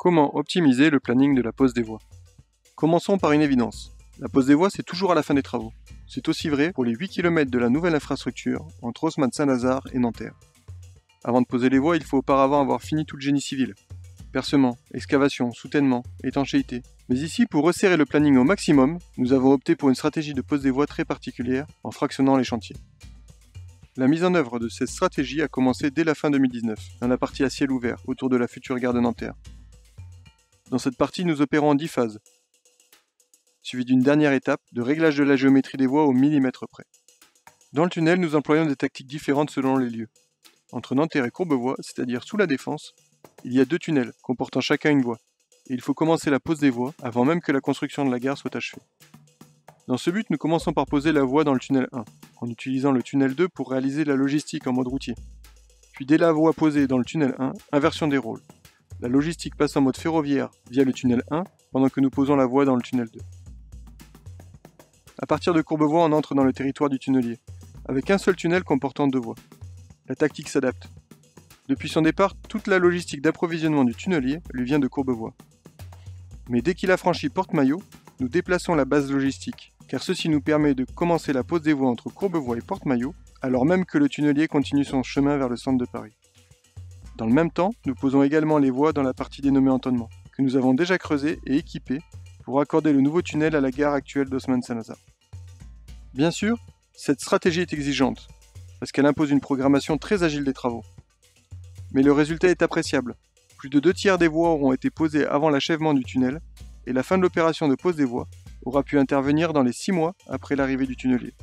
Comment optimiser le planning de la pose des voies? Commençons par une évidence. La pose des voies, c'est toujours à la fin des travaux. C'est aussi vrai pour les 8 km de la nouvelle infrastructure entre Haussmann-Saint-Lazare et Nanterre. Avant de poser les voies, il faut auparavant avoir fini tout le génie civil. Percement, excavation, soutènement, étanchéité. Mais ici, pour resserrer le planning au maximum, nous avons opté pour une stratégie de pose des voies très particulière en fractionnant les chantiers. La mise en œuvre de cette stratégie a commencé dès la fin 2019, dans la partie à ciel ouvert, autour de la future gare de Nanterre. Dans cette partie, nous opérons en 10 phases, suivi d'une dernière étape de réglage de la géométrie des voies au millimètre près. Dans le tunnel, nous employons des tactiques différentes selon les lieux. Entre Nanterre et Courbevoie, c'est-à-dire sous la Défense, il y a 2 tunnels, comportant chacun une voie, et il faut commencer la pose des voies avant même que la construction de la gare soit achevée. Dans ce but, nous commençons par poser la voie dans le tunnel 1, en utilisant le tunnel 2 pour réaliser la logistique en mode routier. Puis dès la voie posée dans le tunnel 1, inversion des rôles. La logistique passe en mode ferroviaire via le tunnel 1, pendant que nous posons la voie dans le tunnel 2. À partir de Courbevoie, on entre dans le territoire du tunnelier, avec un seul tunnel comportant 2 voies. La tactique s'adapte. Depuis son départ, toute la logistique d'approvisionnement du tunnelier lui vient de Courbevoie. Mais dès qu'il a franchi Porte-Maillot, nous déplaçons la base logistique, car ceci nous permet de commencer la pose des voies entre Courbevoie et Porte-Maillot, alors même que le tunnelier continue son chemin vers le centre de Paris. Dans le même temps, nous posons également les voies dans la partie dénommée entonnement, que nous avons déjà creusée et équipée pour raccorder le nouveau tunnel à la gare actuelle d'Haussmann-Saint-Lazare. Bien sûr, cette stratégie est exigeante, parce qu'elle impose une programmation très agile des travaux. Mais le résultat est appréciable. Plus de 2/3 des voies auront été posées avant l'achèvement du tunnel, et la fin de l'opération de pose des voies aura pu intervenir dans les 6 mois après l'arrivée du tunnelier.